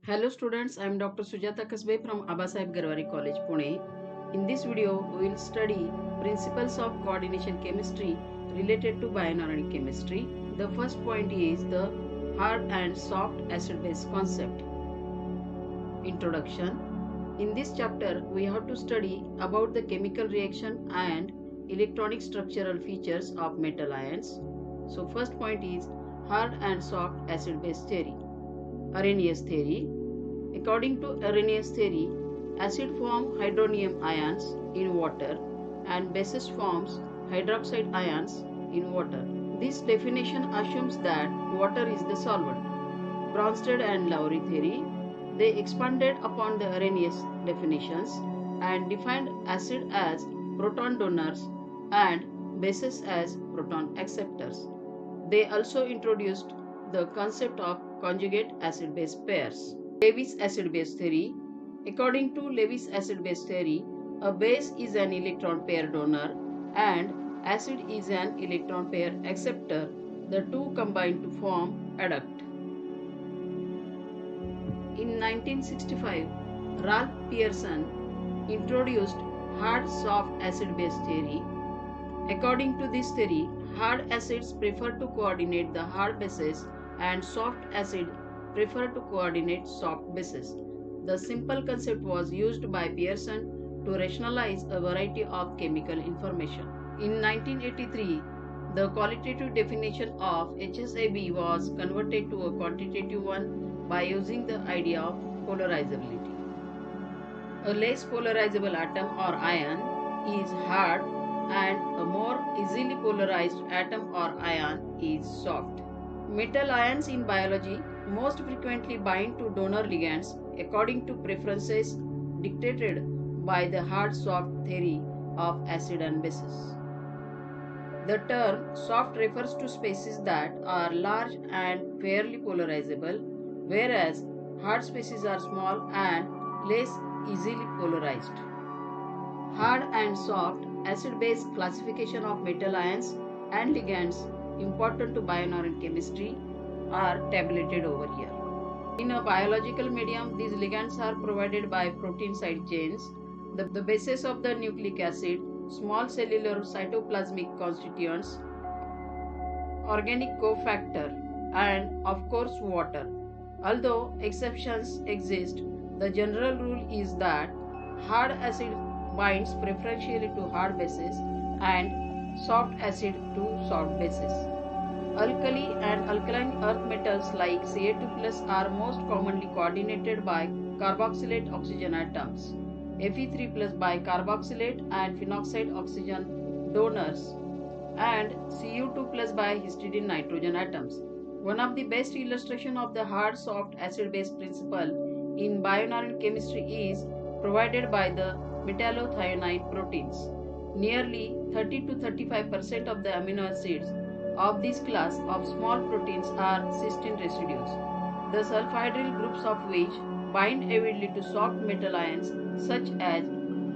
Hello students, I am Dr. Sujata Kasabe from ABASAHEB GARWARE College, Pune. In this video, we will study principles of coordination chemistry related to bioinorganic chemistry. The first point is the hard and soft acid-base concept. Introduction. In this chapter, we have to study about the chemical reaction and electronic structural features of metal ions. So first point is hard and soft acid-base theory. Arrhenius theory. According to Arrhenius theory, acid form hydronium ions in water and bases forms hydroxide ions in water. This definition assumes that water is the solvent. Bronsted and Lowry theory. They expanded upon the Arrhenius definitions and defined acid as proton donors and bases as proton acceptors. They also introduced the concept of conjugate acid-base pairs. Lewis acid-base theory. According to Lewis acid-base theory, a base is an electron pair donor and acid is an electron pair acceptor. The two combine to form adduct. In 1965, Ralph Pearson introduced hard-soft acid-base theory. According to this theory, hard acids prefer to coordinate the hard bases and soft acid prefer to coordinate soft bases. The simple concept was used by Pearson to rationalize a variety of chemical information. In 1983, the qualitative definition of HSAB was converted to a quantitative one by using the idea of polarizability. A less polarizable atom or ion is hard and a more easily polarized atom or ion is soft. Metal ions in biology most frequently bind to donor ligands according to preferences dictated by the hard-soft theory of acid and bases. The term soft refers to species that are large and fairly polarizable, whereas hard species are small and less easily polarized. Hard and soft acid-base classification of metal ions and ligands important to bioinorganic chemistry are tabulated over here. In a biological medium, these ligands are provided by protein side chains, the bases of the nucleic acid, small cellular cytoplasmic constituents, organic cofactor, and of course water. Although exceptions exist, the general rule is that hard acid binds preferentially to hard bases and soft acid to soft bases. Alkali and alkaline earth metals like Ca2+ are most commonly coordinated by carboxylate oxygen atoms, Fe3+ by carboxylate and phenoxide oxygen donors, and Cu2+ by histidine nitrogen atoms. One of the best illustrations of the hard-soft acid-base principle in bioinorganic chemistry is provided by the metallothionein proteins. Nearly 30 to 35% of the amino acids of this class of small proteins are cysteine residues, the sulfhydryl groups of which bind avidly to soft metal ions such as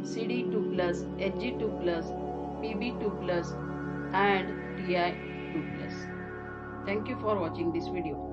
CD2+, Hg2+, Pb2+, and Ti2+. Thank you for watching this video.